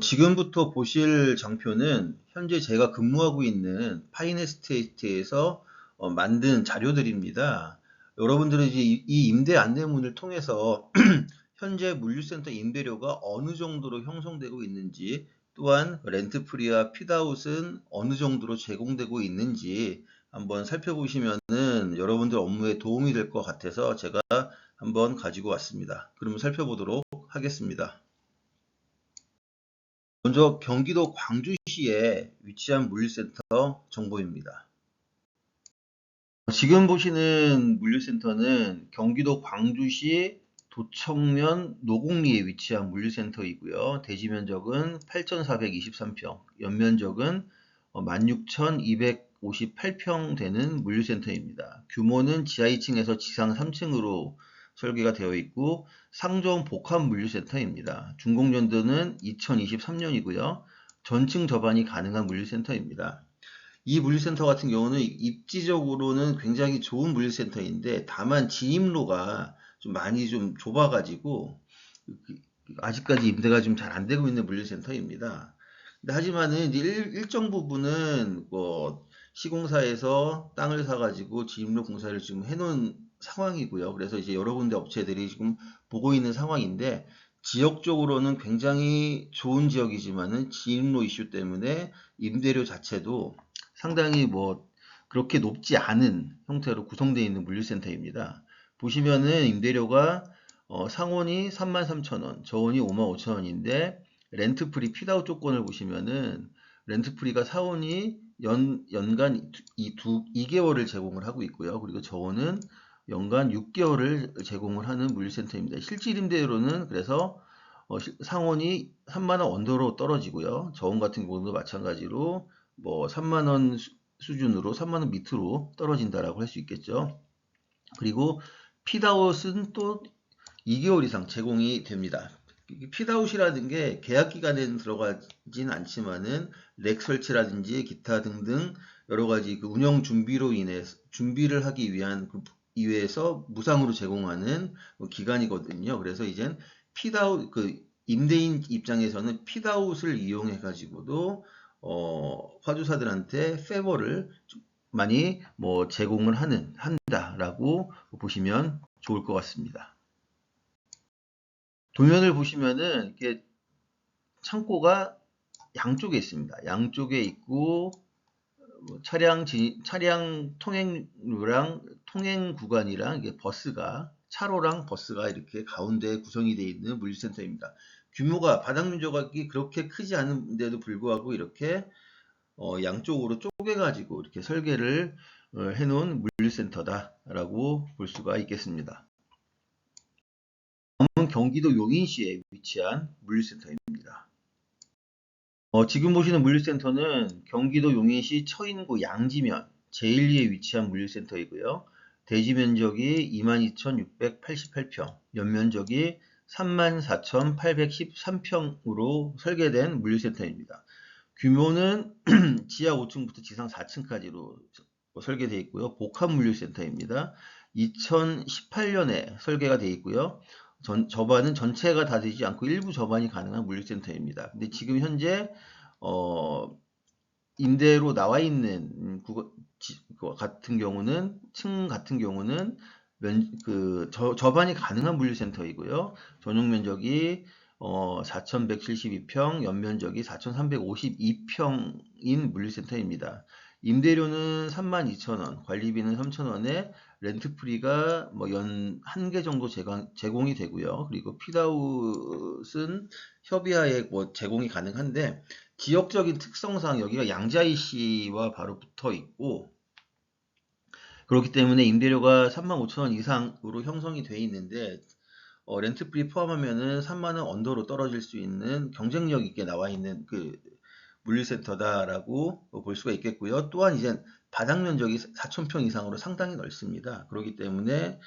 지금부터 보실 장표는 현재 제가 근무하고 있는 파인에스테이트에서 만든 자료들입니다. 여러분들은 이제 이 임대 안내문을 통해서 현재 물류센터 임대료가 어느 정도로 형성되고 있는지, 또한 렌트프리와 핏아웃은 어느 정도로 제공되고 있는지 한번 살펴보시면은 여러분들 업무에 도움이 될 것 같아서 제가 한번 가지고 왔습니다. 그러면 살펴보도록 하겠습니다. 먼저 경기도 광주시에 위치한 물류센터 정보입니다. 지금 보시는 물류센터는 경기도 광주시 도청면 노곡리에 위치한 물류센터이고요. 대지 면적은 8,423평, 연면적은 16,258평 되는 물류센터입니다. 규모는 지하 2층에서 지상 3층으로 설계가 되어 있고 상점 복합 물류센터입니다. 준공연도는 2023년이고요. 전층 접안이 가능한 물류센터입니다. 이 물류센터 같은 경우는 입지적으로는 굉장히 좋은 물류센터인데 다만 진입로가 좀 많이 좀 좁아가지고 아직까지 임대가 좀 잘 안 되고 있는 물류센터입니다. 근데 하지만은 이제 일정 부분은 뭐 시공사에서 땅을 사가지고 진입로 공사를 지금 해놓은 상황이고요. 그래서 이제 여러 군데 업체들이 지금 보고 있는 상황인데 지역적으로는 굉장히 좋은 지역이지만은 진입로 이슈 때문에 임대료 자체도 상당히 뭐 그렇게 높지 않은 형태로 구성되어 있는 물류센터입니다. 보시면은 임대료가 상온이 33,000원, 저온이 55,000원인데 렌트프리 핏아웃 조건을 보시면은 렌트프리가 사온이 연간 2개월을 제공을 하고 있고요. 그리고 저온은 연간 6개월을 제공을 하는 물류센터입니다. 실질 임대료는 그래서 상온이 3만원 언더로 떨어지고요. 저온 같은 경우도 마찬가지로 뭐 3만원 수준으로 3만원 밑으로 떨어진다라고 할 수 있겠죠. 그리고 핏아웃은 또 2개월 이상 제공이 됩니다. 핏아웃이라는 게 계약 기간에는 들어가진 않지만은 렉 설치라든지 기타 등등 여러 가지 그 운영 준비로 인해 준비를 하기 위한 그 이외에서 무상으로 제공하는 기간이거든요. 그래서 이젠 핏아웃 그 임대인 입장에서는 핏아웃을 이용해 가지고도 화주사들한테 페버를 많이 뭐 제공을 한다라고 보시면 좋을 것 같습니다. 도면을 보시면은 이게 창고가 양쪽에 있습니다. 양쪽에 있고 차량 통행로랑 통행 구간이랑 이게 차로랑 버스가 이렇게 가운데 구성이 되어 있는 물류센터입니다. 규모가 바닥 면적이 그렇게 크지 않은데도 불구하고 이렇게 양쪽으로 쪼개가지고 이렇게 설계를 해놓은 물류센터다라고 볼 수가 있겠습니다. 다음은 경기도 용인시에 위치한 물류센터입니다. 지금 보시는 물류센터는 경기도 용인시 처인구 양지면 제1리에 위치한 물류센터이고요. 대지 면적이 22,688평, 연면적이 34,813평으로 설계된 물류센터입니다. 규모는 지하 5층부터 지상 4층까지로 설계되어 있고요. 복합 물류센터입니다. 2018년에 설계가 되어 있고요. 접안은 전체가 다 되지 않고 일부 접안이 가능한 물류센터입니다. 근데 지금 현재 임대로 나와 있는 같은 경우는 층 같은 경우는 접안이 가능한 물류센터이고요. 전용 면적이 4,172평, 연면적이 4,352평인 물류센터입니다. 임대료는 32,000원, 관리비는 3,000원에 렌트프리가 뭐 연 1개 정도 제공이 되고요. 그리고 핏아웃은 협의하에 뭐 제공이 가능한데 지역적인 특성상 여기가 양자이시와 바로 붙어 있고 그렇기 때문에 임대료가 35,000원 이상으로 형성이 되어 있는데 렌트프리 포함하면은 3만원 언더로 떨어질 수 있는 경쟁력 있게 나와 있는 그 물류센터다라고 볼 수가 있겠고요. 또한 이제 바닥 면적이 4,000평 이상으로 상당히 넓습니다. 그렇기 때문에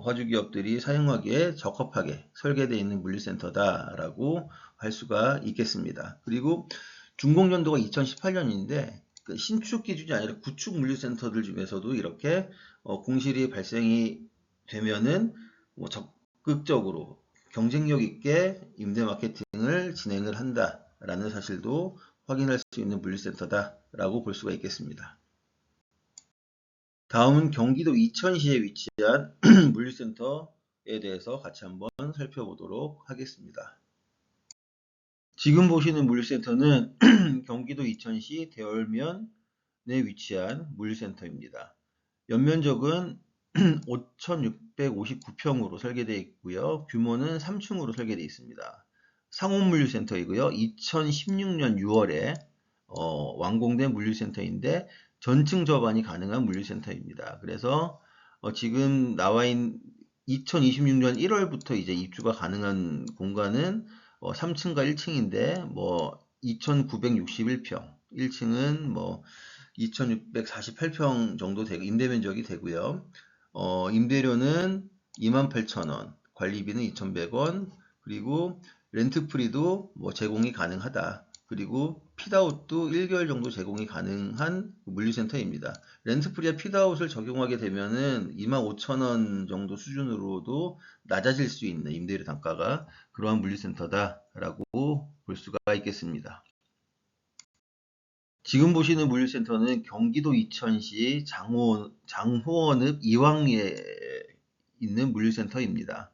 화주기업들이 사용하기에 적합하게 설계되어 있는 물류센터다라고 할 수가 있겠습니다. 그리고 준공연도가 2018년인데 신축 기준이 아니라 구축 물류센터들 중에서도 이렇게 공실이 발생이 되면은 뭐 적극적으로 경쟁력 있게 임대 마케팅을 진행을 한다라는 사실도 확인할 수 있는 물류센터다라고 볼 수가 있겠습니다. 다음은 경기도 이천시에 위치한 물류센터에 대해서 같이 한번 살펴보도록 하겠습니다. 지금 보시는 물류센터는 경기도 이천시 대월면에 위치한 물류센터입니다. 연면적은 5,659평으로 설계되어 있고요. 규모는 3층으로 설계되어 있습니다. 상온물류센터이고요. 2016년 6월에 완공된 물류센터인데 전층 접안이 가능한 물류센터입니다. 그래서 지금 나와 있는 2026년 1월부터 이제 입주가 가능한 공간은 3층과 1층인데 뭐 2,961평, 1층은 뭐 2,648평 정도 되고 임대 면적이 되고요. 임대료는 28,000원, 관리비는 2,100원, 그리고 렌트프리도 뭐 제공이 가능하다. 그리고 핏아웃도 1개월 정도 제공이 가능한 물류센터입니다. 렌트프리와 핏아웃을 적용하게 되면은 25,000원 정도 수준으로도 낮아질 수 있는 임대료 단가가 그러한 물류센터다라고 볼 수가 있겠습니다. 지금 보시는 물류센터는 경기도 이천시 장호원읍 이왕리에 있는 물류센터입니다.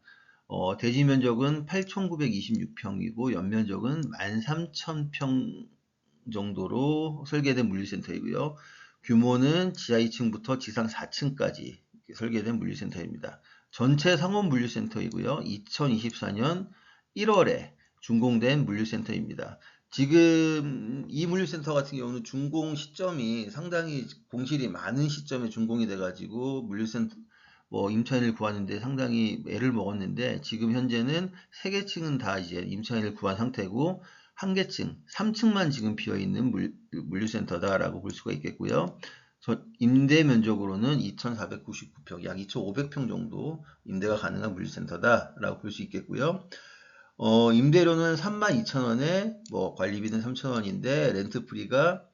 대지 면적은 8,926평이고 연면적은 13,000평 정도로 설계된 물류센터이고요. 규모는 지하 2층부터 지상 4층까지 설계된 물류센터입니다. 전체 상온 물류센터이고요. 2024년 1월에 준공된 물류센터입니다. 지금 이 물류센터 같은 경우는 준공 시점이 상당히 공실이 많은 시점에 준공이 돼가지고 물류센터 임차인을 구하는데 상당히 애를 먹었는데 지금 현재는 3개층은 다 이제 임차인을 구한 상태고 1개층, 3층만 지금 비어있는 물류센터다라고 볼 수가 있겠고요. 임대 면적으로는 2,499평, 약 2,500평 정도 임대가 가능한 물류센터다라고 볼 수 있겠고요. 임대료는 32,000원에 관리비는 3,000원인데 렌트프리가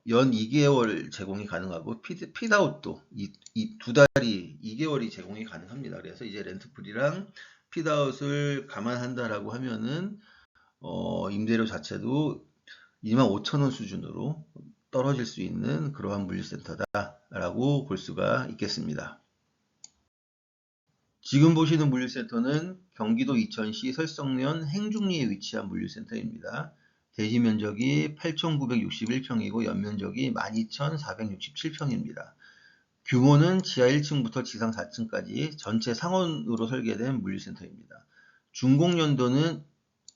연 2개월 제공이 가능하고 핏아웃도 이 두 달이 2개월이 제공이 가능합니다. 그래서 이제 렌트프리랑 핏아웃을 감안한다라고 하면은 임대료 자체도 25,000원 수준으로 떨어질 수 있는 그러한 물류센터다라고 볼 수가 있겠습니다. 지금 보시는 물류센터는 경기도 이천시 설성면 행중리에 위치한 물류센터입니다. 대지 면적이 8,961평이고 연면적이 12,467평입니다. 규모는 지하 1층부터 지상 4층까지 전체 상온으로 설계된 물류센터입니다. 준공연도는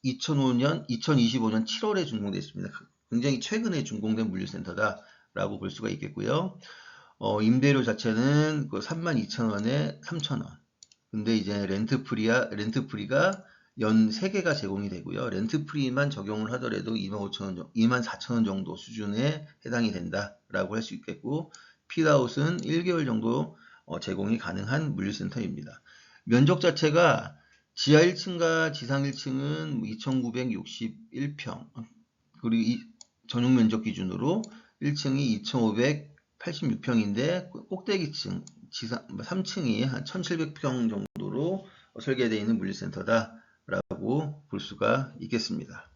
2025년 7월에 준공됐습니다. 굉장히 최근에 준공된 물류센터다라고 볼 수가 있겠고요. 임대료 자체는 32,000원에 3,000원. 근데 이제 렌트프리가 연 3개가 제공이 되고요. 렌트프리만 적용을 하더라도 24,000원 정도 수준에 해당이 된다라고 할 수 있겠고, 핏아웃은 1개월 정도 제공이 가능한 물류센터입니다. 면적 자체가 지하 1층과 지상 1층은 2,961평, 그리고 전용 면적 기준으로 1층이 2,586평인데 꼭대기층 3층이 한 1,700평 정도로 설계되어 있는 물류센터다라고 볼 수가 있겠습니다.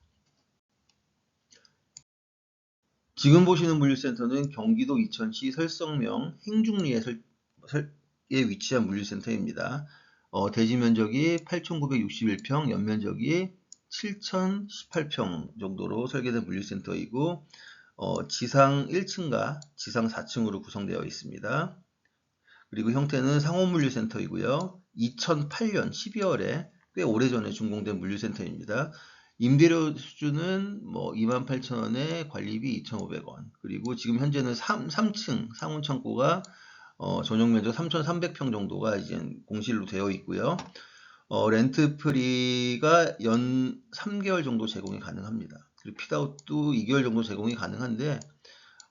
지금 보시는 물류센터는 경기도 이천시 설성명 행중리에 위치한 물류센터입니다. 대지 면적이 8,961평, 연면적이 7,018평 정도로 설계된 물류센터이고 지상 1층과 지상 4층으로 구성되어 있습니다. 그리고 형태는 상호물류센터이고요. 2008년 12월에 꽤 오래전에 준공된 물류센터입니다. 임대료 수준은 28,000원에 관리비 2,500원. 그리고 지금 현재는 3층 상온창고가 전용 면적 3,300평 정도가 이제 공실로 되어 있고요. 렌트프리가 연 3개월 정도 제공이 가능합니다. 그리고 핏아웃도 2개월 정도 제공이 가능한데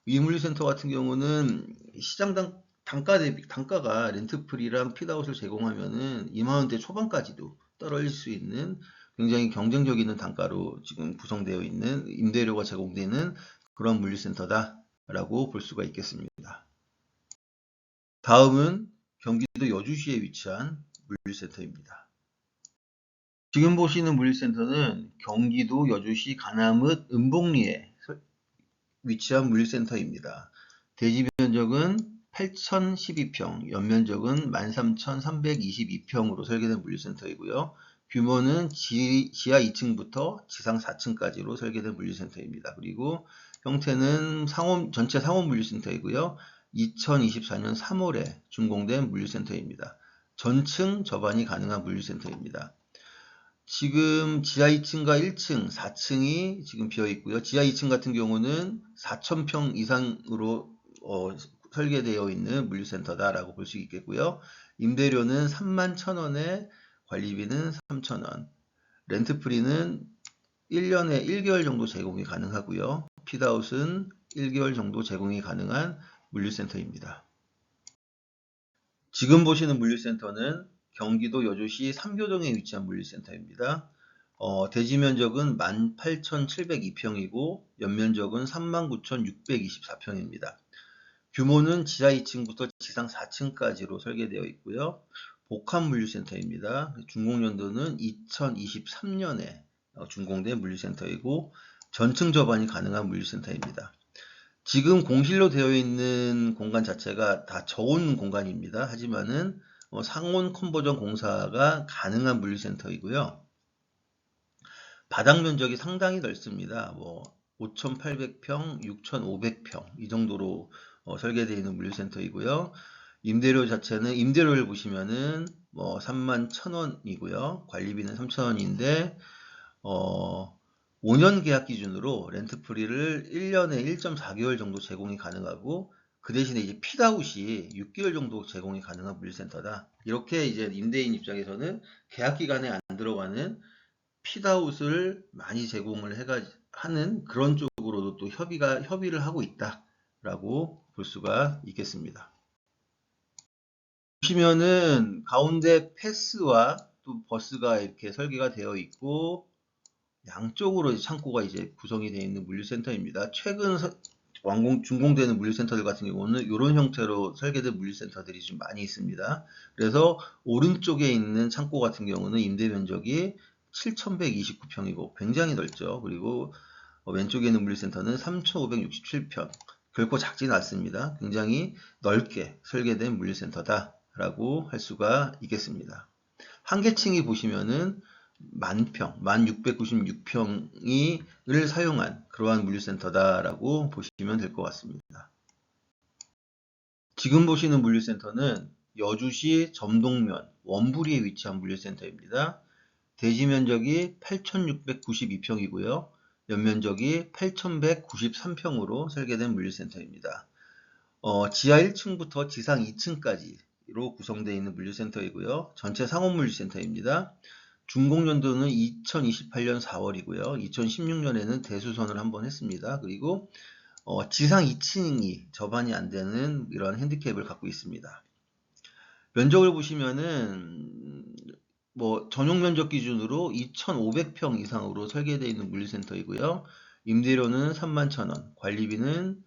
이 물류센터 같은 경우는 시장 단가가 렌트프리랑 핏아웃을 제공하면은 2만원대 초반까지도 떨어질 수 있는 굉장히 경쟁력 있는 단가로 지금 구성되어 있는 임대료가 제공되는 그런 물류센터다라고 볼 수가 있겠습니다. 다음은 경기도 여주시에 위치한 물류센터입니다. 지금 보시는 물류센터는 경기도 여주시 가남읍 은복리에 위치한 물류센터입니다. 대지 면적은 8,012평, 연면적은 13,322평으로 설계된 물류센터이고요. 규모는 지하 2층부터 지상 4층까지로 설계된 물류센터입니다. 그리고 형태는 전체 상업 물류센터이고요. 2024년 3월에 준공된 물류센터입니다. 전층 접안이 가능한 물류센터입니다. 지금 지하 2층과 1층, 4층이 지금 비어 있고요. 지하 2층 같은 경우는 4,000평 이상으로 설계되어 있는 물류센터다라고 볼 수 있겠고요. 임대료는 31,000원에 관리비는 3,000원. 렌트프리는 1년에 1개월 정도 제공이 가능하고요. 핏아웃은 1개월 정도 제공이 가능한 물류센터입니다. 지금 보시는 물류센터는 경기도 여주시 삼교동에 위치한 물류센터입니다. 대지 면적은 18,702평이고 연면적은 39,624평입니다. 규모는 지하 2층부터 지상 4층까지로 설계되어 있고요. 복합 물류센터입니다. 준공연도는 2023년에 준공된 물류센터이고 전층 접안이 가능한 물류센터입니다. 지금 공실로 되어 있는 공간 자체가 다 저온 공간입니다. 하지만은 상온 컨버전 공사가 가능한 물류센터이고요. 바닥 면적이 상당히 넓습니다. 5,800평, 6,500평 이 정도로 설계되어 있는 물류센터이고요. 임대료 자체는 임대료를 보시면은 31,000원이고요. 관리비는 3,000원인데 5년 계약 기준으로 렌트프리를 1년에 1.4개월 정도 제공이 가능하고 그 대신에 이제 핏아웃이 6개월 정도 제공이 가능한 물류센터다. 이렇게 이제 임대인 입장에서는 계약 기간에 안 들어가는 핏아웃을 많이 제공을 하는 그런 쪽으로도 또 협의를 하고 있다라고 볼 수가 있겠습니다. 보시면은 가운데 패스와 또 버스가 이렇게 설계가 되어 있고 양쪽으로 창고가 이제 구성이 되어 있는 물류센터입니다. 최근 준공되는 물류센터들 같은 경우는 이런 형태로 설계된 물류센터들이 좀 많이 있습니다. 그래서 오른쪽에 있는 창고 같은 경우는 임대 면적이 7,129평이고 굉장히 넓죠. 그리고 왼쪽에 있는 물류센터는 3,567평. 결코 작지는 않습니다. 굉장히 넓게 설계된 물류센터다라고 할 수가 있겠습니다. 한계층이 보시면은 10,000평, 1696평을 사용한 그러한 물류센터다라고 보시면 될 것 같습니다. 지금 보시는 물류센터는 여주시 점동면 원부리에 위치한 물류센터입니다. 대지 면적이 8,692평이고요. 연면적이 8,193평으로 설계된 물류센터입니다. 지하 1층부터 지상 2층까지로 구성되어 있는 물류센터이고요. 전체 상업 물류센터입니다. 준공연도는 2028년 4월이고요. 2016년에는 대수선을 한번 했습니다. 그리고 지상 2층이 접안이 안 되는 이런 핸디캡을 갖고 있습니다. 면적을 보시면은 전용 면적 기준으로 2,500평 이상으로 설계되어 있는 물류센터이고요. 임대료는 31,000원, 관리비는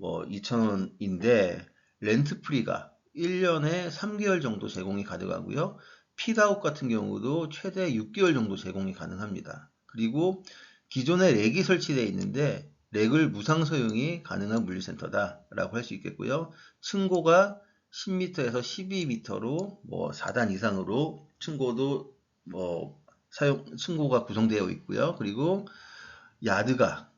2,000원인데 렌트프리가 1년에 3개월 정도 제공이 가능하고요. 핏아웃 같은 경우도 최대 6개월 정도 제공이 가능합니다. 그리고 기존에 렉이 설치되어 있는데 렉을 무상 사용이 가능한 물류센터다라고 할 수 있겠고요. 층고가 10m에서 12m로 4단 이상으로 층고도 층고가 구성되어 있고요. 그리고 야드가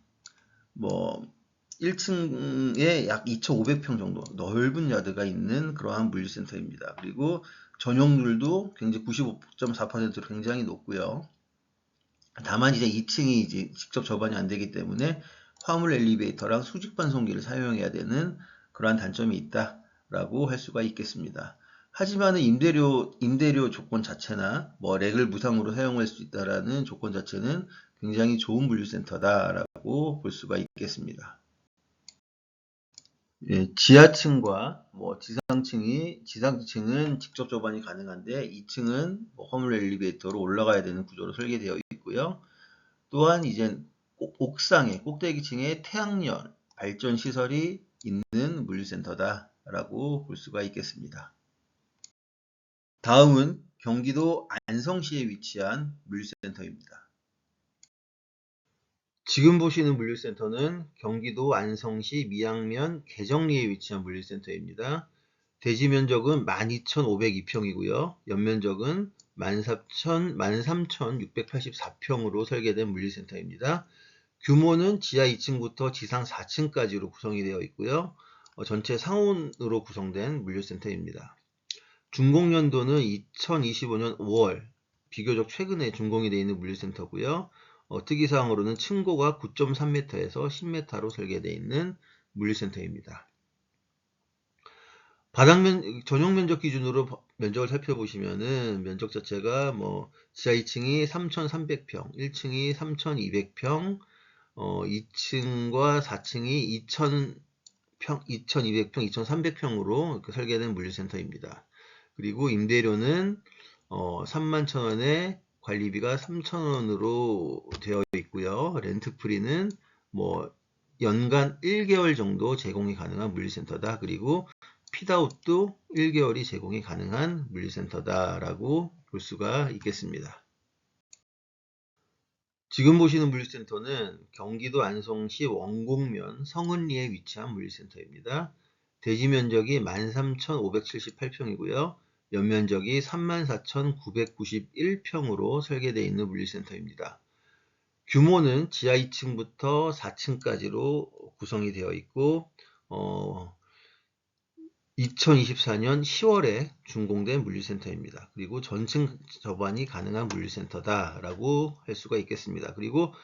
1층에 약 2,500평 정도 넓은 야드가 있는 그러한 물류센터입니다. 그리고 전용률도 굉장히 95.4%로 굉장히 높고요. 다만 이제 2층이 이제 직접 접안이 안 되기 때문에 화물 엘리베이터랑 수직 반송기를 사용해야 되는 그러한 단점이 있다라고 할 수가 있겠습니다. 하지만 임대료 조건 자체나 렉을 무상으로 사용할 수 있다라는 조건 자체는 굉장히 좋은 물류센터다라고 볼 수가 있겠습니다. 예, 지하층과 지상층은 직접 접안이 가능한데 2층은 화물 엘리베이터로 올라가야 되는 구조로 설계되어 있고요. 또한 이제 옥상에 꼭대기층에 태양열 발전 시설이 있는 물류센터다라고 볼 수가 있겠습니다. 다음은 경기도 안성시에 위치한 물류센터입니다. 지금 보시는 물류센터는 경기도 안성시 미양면 개정리에 위치한 물류센터입니다. 대지 면적은 12,502평이고요. 연면적은 13,684평으로 설계된 물류센터입니다. 규모는 지하 2층부터 지상 4층까지로 구성이 되어 있고요. 전체 상온으로 구성된 물류센터입니다. 준공연도는 2025년 5월, 비교적 최근에 준공이 되어 있는 물류센터고요. 특이사항으로는 층고가 9.3m에서 10m로 설계되어 있는 물류센터입니다. 전용 면적 기준으로 면적을 살펴보시면은 면적 자체가 지하 2층이 3,300평, 1층이 3,200평, 2층과 4층이 2,200평, 2,300평으로 설계된 물류센터입니다. 그리고 임대료는 31,000원에 관리비가 3,000원으로 되어 있고요. 렌트프리는 연간 1개월 정도 제공이 가능한 물류센터다. 그리고 핏아웃도 1개월이 제공이 가능한 물류센터다라고 볼 수가 있겠습니다. 지금 보시는 물류센터는 경기도 안성시 원곡면 성은리에 위치한 물류센터입니다. 대지 면적이 13,578평이고요. 연면적이 34,991평으로 설계되어 있는 물류센터입니다. 규모는 지하 2층부터 4층까지로 구성이 되어 있고 2024년 10월에 준공된 물류센터입니다. 그리고 전층 접안이 가능한 물류센터다라고 할 수가 있겠습니다. 그리고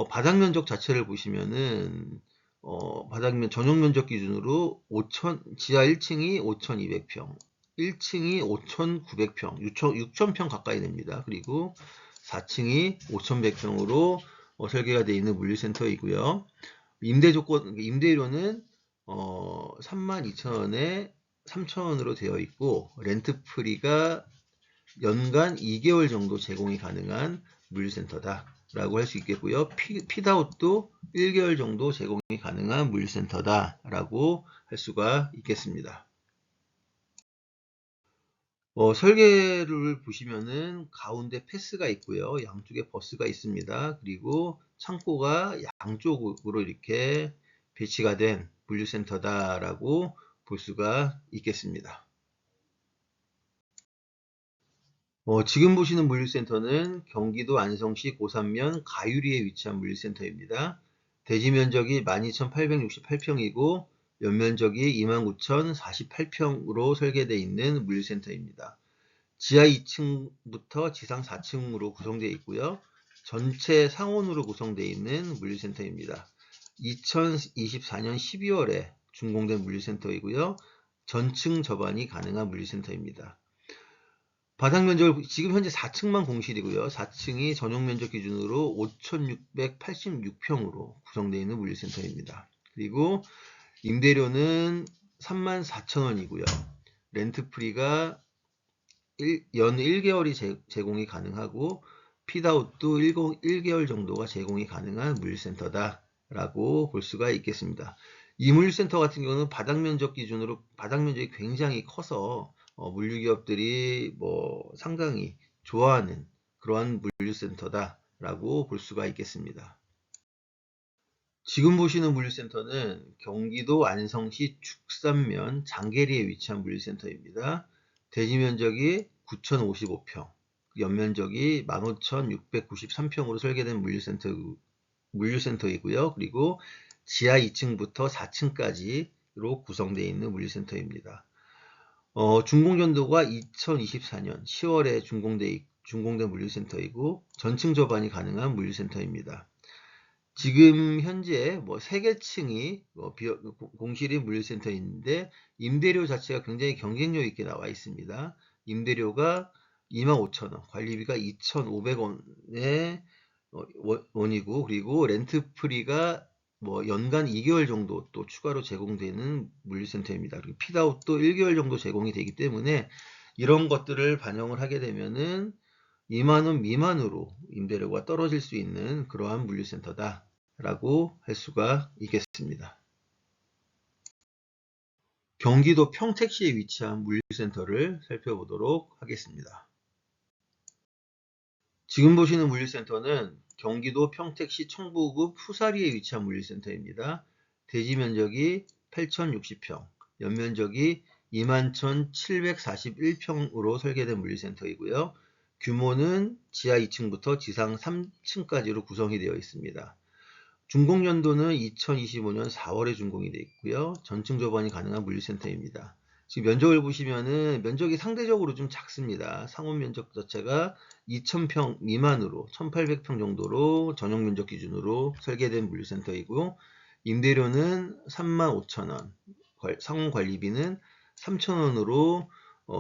바닥 면적 자체를 보시면은 전용 면적 기준으로 지하 1층이 5,200평, 1층이 5,900평, 6,000평 가까이 됩니다. 그리고 4층이 5,100평으로 설계가 되어 있는 물류센터이고요. 임대료는 32,000원에 3,000원으로 되어 있고 렌트프리가 연간 2개월 정도 제공이 가능한 물류센터다 라고 할 수 있겠고요. 핏아웃도 1개월 정도 제공이 가능한 물류센터다 라고 할 수가 있겠습니다. 설계를 보시면은 가운데 패스가 있고요. 양쪽에 버스가 있습니다. 그리고 창고가 양쪽으로 이렇게 배치가 된 물류센터다라고 볼 수가 있겠습니다. 지금 보시는 물류센터는 경기도 안성시 고산면 가유리에 위치한 물류센터입니다. 대지 면적이 12,868평이고 연면적이 29,048평으로 설계되어 있는 물류센터입니다. 지하 2층부터 지상 4층으로 구성되어 있고요. 전체 상온으로 구성되어 있는 물류센터입니다. 2024년 12월에 준공된 물류센터이고요. 전층 접안이 가능한 물류센터입니다. 바닥 면적을 지금 현재 4층만 공실이고요. 4층이 전용 면적 기준으로 5,686평으로 구성되어 있는 물류센터입니다. 그리고 임대료는 34,000원이고요. 렌트프리가 연 1개월이 제공이 가능하고 핏아웃도 1개월 정도가 제공이 가능한 물류센터다 라고 볼 수가 있겠습니다. 이 물류센터 같은 경우는 바닥 면적 기준으로 바닥 면적이 굉장히 커서 물류기업들이 상당히 좋아하는 그러한 물류센터다 라고 볼 수가 있겠습니다. 지금 보시는 물류센터는 경기도 안성시 축산면 장계리에 위치한 물류센터입니다. 대지 면적이 9,055평, 연면적이 15,693평으로 설계된 물류센터이고요. 그리고 지하 2층부터 4층까지로 구성되어 있는 물류센터입니다. 준공연도가 2024년 10월에 준공된 물류센터이고 전층 접안이 가능한 물류센터입니다. 지금 현재 3개 층이 공실인 물류센터인데 임대료 자체가 굉장히 경쟁력 있게 나와 있습니다. 임대료가 25,000원, 관리비가 2,500원의 원이고 그리고 렌트프리가 연간 2개월 정도 또 추가로 제공되는 물류센터입니다. 그리고 핏아웃도 1개월 정도 제공이 되기 때문에 이런 것들을 반영을 하게 되면은 2만원 미만으로 임대료가 떨어질 수 있는 그러한 물류센터다 라고 할 수가 있겠습니다. 경기도 평택시에 위치한 물류센터를 살펴보도록 하겠습니다. 지금 보시는 물류센터는 경기도 평택시 청부구 푸사리에 위치한 물류센터입니다. 대지 면적이 8,060평, 연면적이 21,741평으로 설계된 물류센터이고요. 규모는 지하 2층부터 지상 3층까지로 구성이 되어 있습니다. 준공연도는 2025년 4월에 준공이 되어 있고요. 전층 접안이 가능한 물류센터입니다. 지금 면적을 보시면은 면적이 상대적으로 좀 작습니다. 상온 면적 자체가 2,000평 미만으로 1,800평 정도로 전용 면적 기준으로 설계된 물류센터이고, 임대료는 35,000원, 상온 관리비는 3,000원으로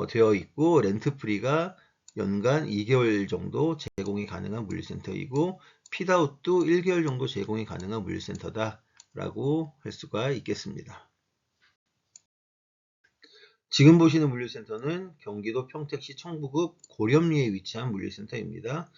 되어 있고, 렌트프리가 연간 2개월 정도 제공이 가능한 물류센터이고, 핏아웃도 1개월 정도 제공이 가능한 물류센터다 라고 할 수가 있겠습니다. 지금 보시는 물류센터는 경기도 평택시 청부구 고렴리에 위치한 물류센터입니다.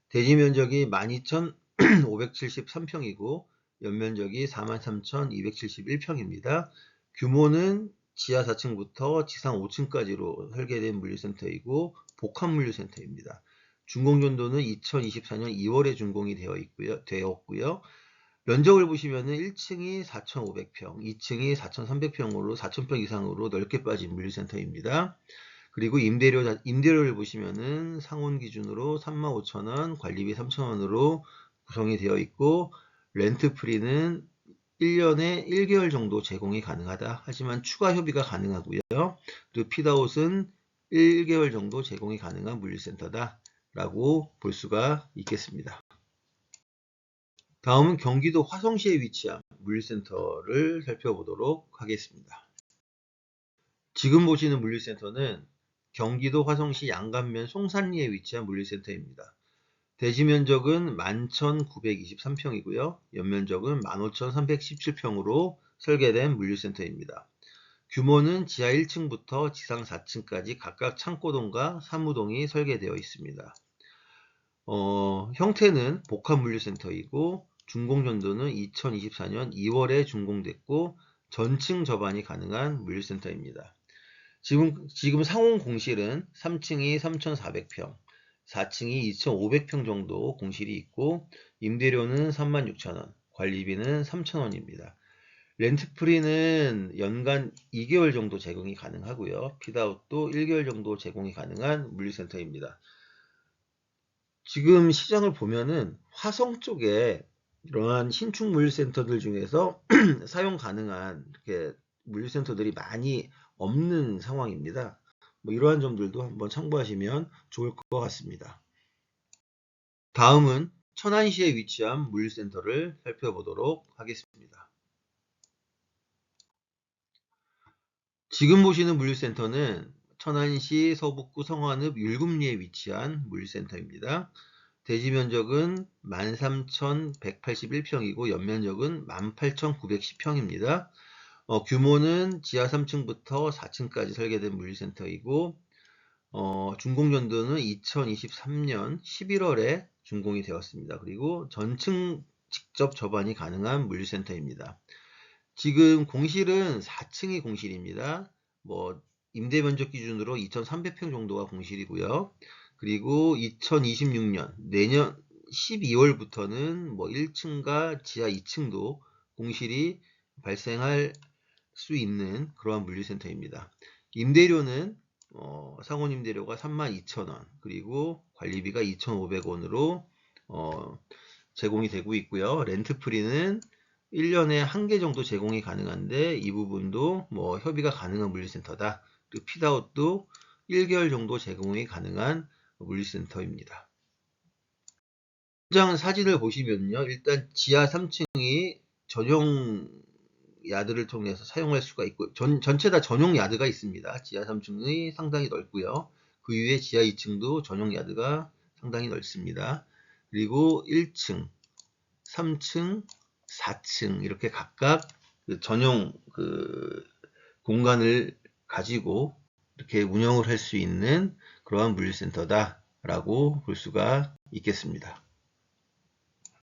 대지 면적이 12,573평이고 연면적이 43,271평입니다. 규모는 지하 4층부터 지상 5층까지로 설계된 물류센터이고 복합물류센터입니다. 준공연도는 2024년 2월에 준공이 되었고요. 면적을 보시면은 1층이 4,500평, 2층이 4,300평으로 4,000평 이상으로 넓게 빠진 물류센터입니다. 그리고 임대료를 보시면은 상온 기준으로 35,000원, 관리비 3,000원으로 구성이 되어 있고, 렌트 프리는 1년에 1개월 정도 제공이 가능하다. 하지만 추가 협의가 가능하고요. 그리고 핏아웃은 1개월 정도 제공이 가능한 물류센터다 라고 볼 수가 있겠습니다. 다음은 경기도 화성시에 위치한 물류센터를 살펴보도록 하겠습니다. 지금 보시는 물류센터는 경기도 화성시 양감면 송산리에 위치한 물류센터입니다. 대지 면적은 11,923평이고요. 연면적은 15,317평으로 설계된 물류센터입니다. 규모는 지하 1층부터 지상 4층까지 각각 창고동과 사무동이 설계되어 있습니다. 형태는 복합물류센터이고 준공연도는 2024년 2월에 준공됐고 전층 접안이 가능한 물류센터입니다. 지금 상온 공실은 3층이 3,400평, 4층이 2,500평 정도 공실이 있고 임대료는 36,000원, 관리비는 3,000원입니다. 렌트프리는 연간 2개월 정도 제공이 가능하고요. 핏아웃도 1개월 정도 제공이 가능한 물류센터입니다. 지금 시장을 보면은 화성 쪽에 이러한 신축 물류센터들 중에서 사용 가능한 이렇게 물류센터들이 많이 없는 상황입니다. 뭐 이러한 점들도 한번 참고하시면 좋을 것 같습니다. 다음은 천안시에 위치한 물류센터를 살펴보도록 하겠습니다. 지금 보시는 물류센터는 천안시 서북구 성안읍 율금리에 위치한 물류센터입니다. 대지 면적은 13,181평이고 연면적은 18,910평입니다. 규모는 지하 3층부터 4층까지 설계된 물류센터이고 준공연도는 2023년 11월에 준공이 되었습니다. 그리고 전층 직접 접안이 가능한 물류센터입니다. 지금 공실은 4층이 공실입니다. 임대 면적 기준으로 2,300평 정도가 공실이고요. 그리고 2026년 내년 12월부터는 1층과 지하 2층도 공실이 발생할 수 있는 그러한 물류센터입니다. 임대료는 상온 임대료가 32,000원, 그리고 관리비가 2,500원으로 제공이 되고 있고요. 렌트프리는 1년에 1개 정도 제공이 가능한데 이 부분도 협의가 가능한 물류센터다. 그리고 핏아웃도 1개월 정도 제공이 가능한 물류센터입니다. 현장 사진을 보시면요. 일단 지하 3층이 전용 야드를 통해서 사용할 수가 있고 전체 다 전용 야드가 있습니다. 지하 3층이 상당히 넓고요. 그 위에 지하 2층도 전용 야드가 상당히 넓습니다. 그리고 1층, 3층, 4층 이렇게 각각 전용 공간을 가지고 이렇게 운영을 할 수 있는 그러한 물류센터다라고 볼 수가 있겠습니다.